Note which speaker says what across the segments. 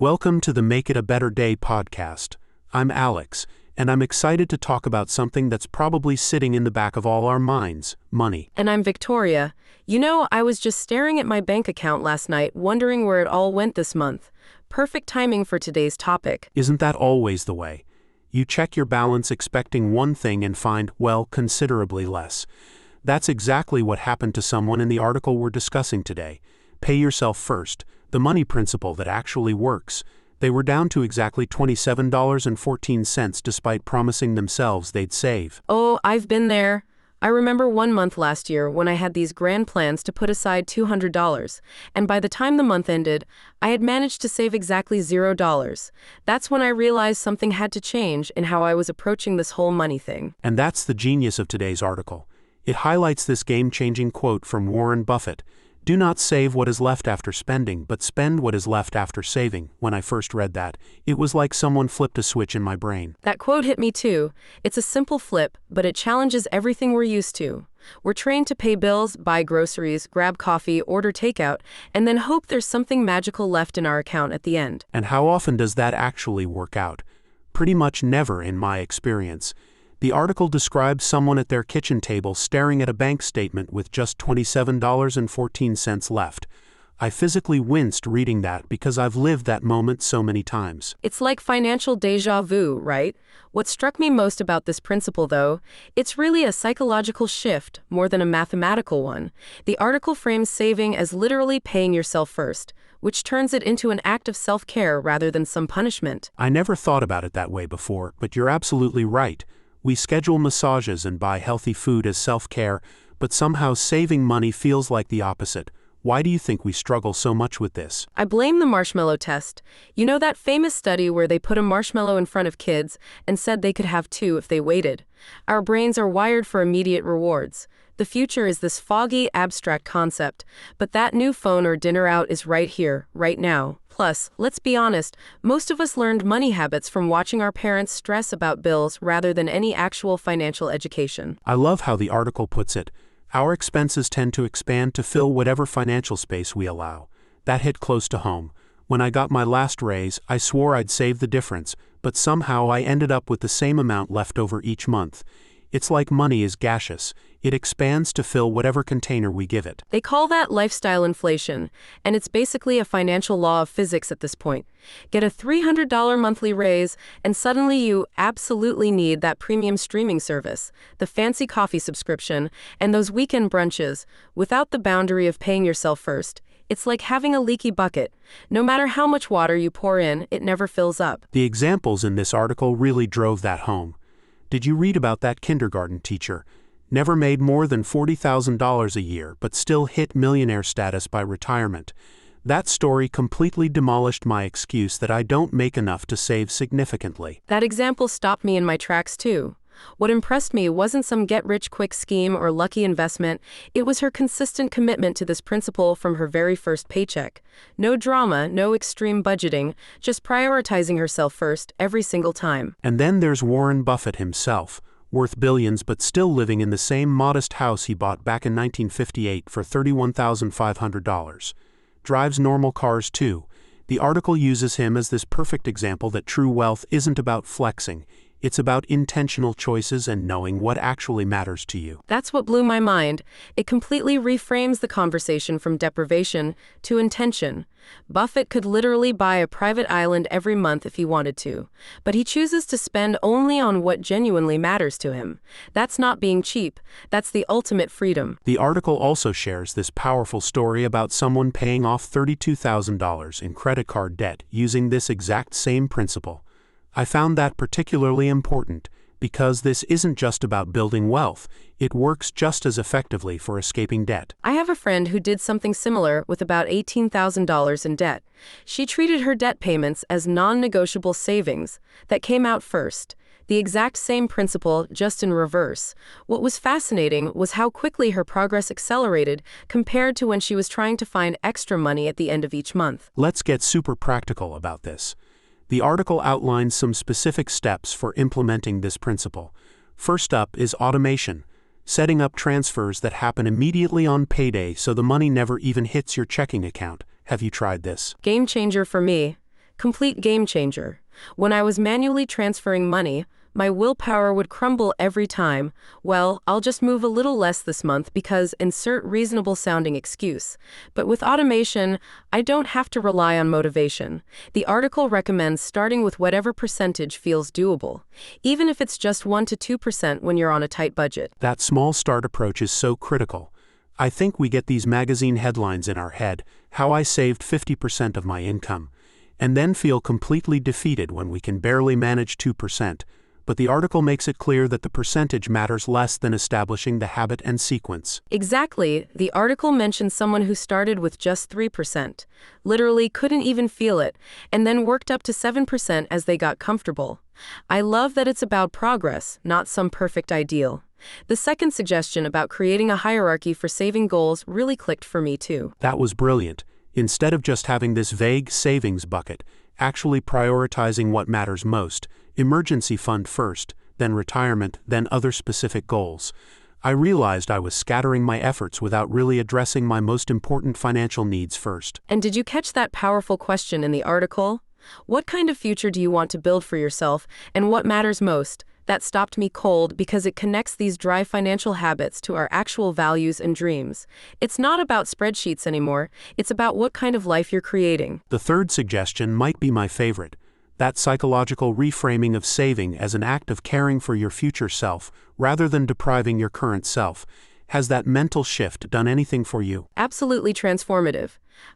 Speaker 1: Welcome to the Make It a Better Day podcast. I'm Alex, and I'm excited to talk about something that's probably sitting in the back of all our minds, money.
Speaker 2: And I'm Victoria. I was just staring at my bank account last night, wondering where it all went this month. Perfect timing for today's topic.
Speaker 1: Isn't that always the way? You check your balance expecting one thing and find, well, considerably less. That's exactly what happened to someone in the article we're discussing today. Pay yourself first, the money principle that actually works. They were down to exactly $27.14 despite promising themselves they'd save.
Speaker 2: Oh, I've been there. I remember one month last year when I had these grand plans to put aside $200, and by the time the month ended, I had managed to save exactly $0. That's when I realized something had to change in how I was approaching this whole money thing.
Speaker 1: And that's the genius of today's article. It highlights this game-changing quote from Warren Buffett. Do not save what is left after spending, but spend what is left after saving. When I first read that, it was like someone flipped a switch in my brain.
Speaker 2: That quote hit me too. It's a simple flip, but it challenges everything we're used to. We're trained to pay bills, buy groceries, grab coffee, order takeout, and then hope there's something magical left in our account at the end.
Speaker 1: And how often does that actually work out? Pretty much never in my experience. The article describes someone at their kitchen table staring at a bank statement with just $27.14 left. I physically winced reading that because I've lived that moment so many times.
Speaker 2: It's like financial déjà vu, right? What struck me most about this principle, though, it's really a psychological shift more than a mathematical one. The article frames saving as literally paying yourself first, which turns it into an act of self-care rather than some punishment.
Speaker 1: I never thought about it that way before, but you're absolutely right. We schedule massages and buy healthy food as self-care, but somehow saving money feels like the opposite. Why do you think we struggle so much with this?
Speaker 2: I blame the marshmallow test. You know that famous study where they put a marshmallow in front of kids and said they could have two if they waited? Our brains are wired for immediate rewards. The future is this foggy, abstract concept, but that new phone or dinner out is right here, right now. Plus, let's be honest, most of us learned money habits from watching our parents stress about bills rather than any actual financial education.
Speaker 1: I love how the article puts it. Our expenses tend to expand to fill whatever financial space we allow. That hit close to home. When I got my last raise, I swore I'd save the difference, but somehow I ended up with the same amount left over each month. It's like money is gaseous. It expands to fill whatever container we give it.
Speaker 2: They call that lifestyle inflation, and it's basically a financial law of physics at this point. Get a $300 monthly raise, and suddenly you absolutely need that premium streaming service, the fancy coffee subscription, and those weekend brunches, without the boundary of paying yourself first. It's like having a leaky bucket. No matter how much water you pour in, it never fills up.
Speaker 1: The examples in this article really drove that home. Did you read about that kindergarten teacher? Never made more than $40,000 a year, but still hit millionaire status by retirement. That story completely demolished my excuse that I don't make enough to save significantly.
Speaker 2: That example stopped me in my tracks too. What impressed me wasn't some get-rich-quick scheme or lucky investment. It was her consistent commitment to this principle from her very first paycheck. No drama, no extreme budgeting, just prioritizing herself first every single time.
Speaker 1: And then there's Warren Buffett himself, worth billions but still living in the same modest house he bought back in 1958 for $31,500. Drives normal cars too. The article uses him as this perfect example that true wealth isn't about flexing. It's about intentional choices and knowing what actually matters to you.
Speaker 2: That's what blew my mind. It completely reframes the conversation from deprivation to intention. Buffett could literally buy a private island every month if he wanted to, but he chooses to spend only on what genuinely matters to him. That's not being cheap. That's the ultimate freedom.
Speaker 1: The article also shares this powerful story about someone paying off $32,000 in credit card debt using this exact same principle. I found that particularly important because this isn't just about building wealth. It works just as effectively for escaping debt.
Speaker 2: I have a friend who did something similar with about $18,000 in debt. She treated her debt payments as non-negotiable savings that came out first. The exact same principle, just in reverse. What was fascinating was how quickly her progress accelerated compared to when she was trying to find extra money at the end of each month.
Speaker 1: Let's get super practical about this. The article outlines some specific steps for implementing this principle. First up is automation, setting up transfers that happen immediately on payday so the money never even hits your checking account. Have you tried this?
Speaker 2: Game changer for me. Complete game changer. When I was manually transferring money, my willpower would crumble every time. Well, I'll just move a little less this month because insert reasonable sounding excuse. But with automation, I don't have to rely on motivation. The article recommends starting with whatever percentage feels doable, even if it's just 1 to 2% when you're on a tight budget.
Speaker 1: That small start approach is so critical. I think we get these magazine headlines in our head, how I saved 50% of my income, and then feel completely defeated when we can barely manage 2%. But the article makes it clear that the percentage matters less than establishing the habit and sequence.
Speaker 2: Exactly. The article mentions someone who started with just 3%, literally couldn't even feel it, and then worked up to 7% as they got comfortable. I love that it's about progress, not some perfect ideal. The second suggestion about creating a hierarchy for saving goals really clicked for me too.
Speaker 1: That was brilliant. Instead of just having this vague savings bucket, actually prioritizing what matters most, emergency fund first, then retirement, then other specific goals. I realized I was scattering my efforts without really addressing my most important financial needs first.
Speaker 2: And did you catch that powerful question in the article? What kind of future do you want to build for yourself, and what matters most? That stopped me cold because it connects these dry financial habits to our actual values and dreams. It's not about spreadsheets anymore, it's about what kind of life you're creating.
Speaker 1: The third suggestion might be my favorite. That psychological reframing of saving as an act of caring for your future self, rather than depriving your current self. Has that mental shift done anything for you?
Speaker 2: Absolutely transformative.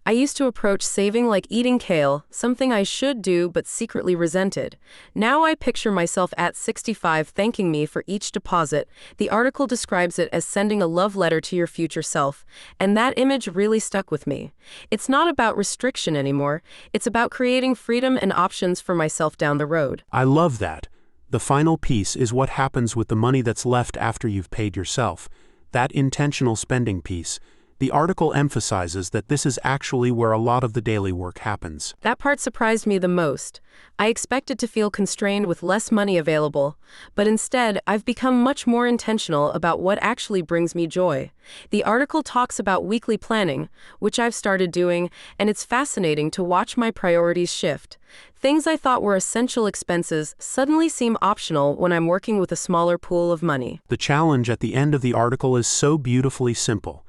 Speaker 2: I used to approach saving like eating kale, something I should do but secretly resented. Now I picture myself at 65 thanking me for each deposit. The article describes it as sending a love letter to your future self, and that image really stuck with me. It's not about restriction anymore, it's about creating freedom and options for myself down the road.
Speaker 1: I love that. The final piece is what happens with the money that's left after you've paid yourself. That intentional spending piece. The article emphasizes that this is actually where a lot of the daily work happens.
Speaker 2: That part surprised me the most. I expected to feel constrained with less money available, but instead, I've become much more intentional about what actually brings me joy. The article talks about weekly planning, which I've started doing, and it's fascinating to watch my priorities shift. Things I thought were essential expenses suddenly seem optional when I'm working with a smaller pool of money.
Speaker 1: The challenge at the end of the article is so beautifully simple.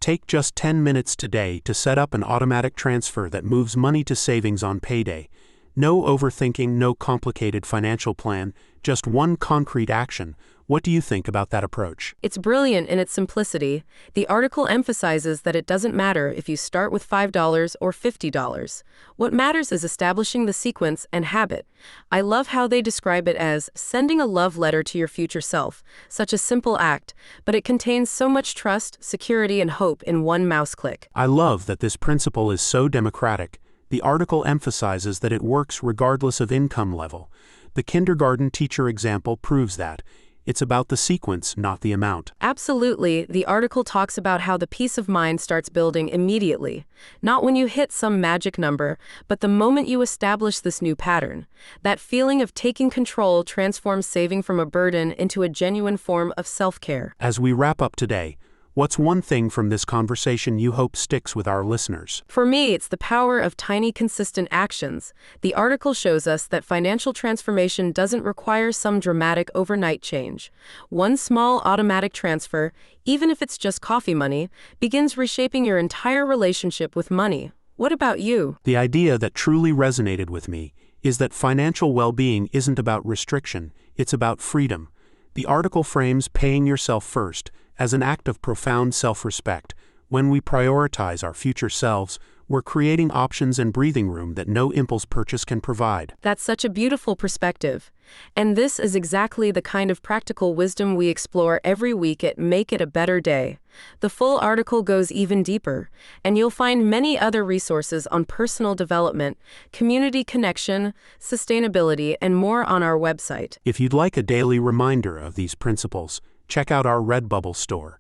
Speaker 1: Take just 10 minutes today to set up an automatic transfer that moves money to savings on payday. No overthinking, no complicated financial plan, just one concrete action. What do you think about that approach?
Speaker 2: It's brilliant in its simplicity. The article emphasizes that it doesn't matter if you start with $5 or $50. What matters is establishing the sequence and habit. I love how they describe it as sending a love letter to your future self, such a simple act, but it contains so much trust, security, and hope in one mouse click.
Speaker 1: I love that this principle is so democratic. The article emphasizes that it works regardless of income level. The kindergarten teacher example proves that. It's about the sequence, not the amount.
Speaker 2: Absolutely. The article talks about how the peace of mind starts building immediately. Not when you hit some magic number, but the moment you establish this new pattern. That feeling of taking control transforms saving from a burden into a genuine form of self-care.
Speaker 1: As we wrap up today, what's one thing from this conversation you hope sticks with our listeners?
Speaker 2: For me, it's the power of tiny, consistent actions. The article shows us that financial transformation doesn't require some dramatic overnight change. One small automatic transfer, even if it's just coffee money, begins reshaping your entire relationship with money. What about you?
Speaker 1: The idea that truly resonated with me is that financial well-being isn't about restriction, it's about freedom. The article frames paying yourself first as an act of profound self-respect. When we prioritize our future selves, we're creating options and breathing room that no impulse purchase can provide.
Speaker 2: That's such a beautiful perspective. And this is exactly the kind of practical wisdom we explore every week at Make It a Better Day. The full article goes even deeper, and you'll find many other resources on personal development, community connection, sustainability, and more on our website.
Speaker 1: If you'd like a daily reminder of these principles, check out our Redbubble store.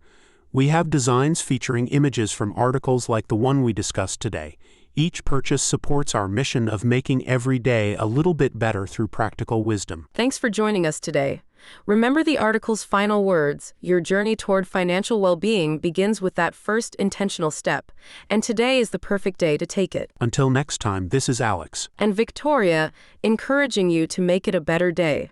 Speaker 1: We have designs featuring images from articles like the one we discussed today. Each purchase supports our mission of making every day a little bit better through practical wisdom.
Speaker 2: Thanks for joining us today. Remember the article's final words: your journey toward financial well-being begins with that first intentional step, and today is the perfect day to take it.
Speaker 1: Until next time, this is Alex
Speaker 2: And Victoria, encouraging you to make it a better day.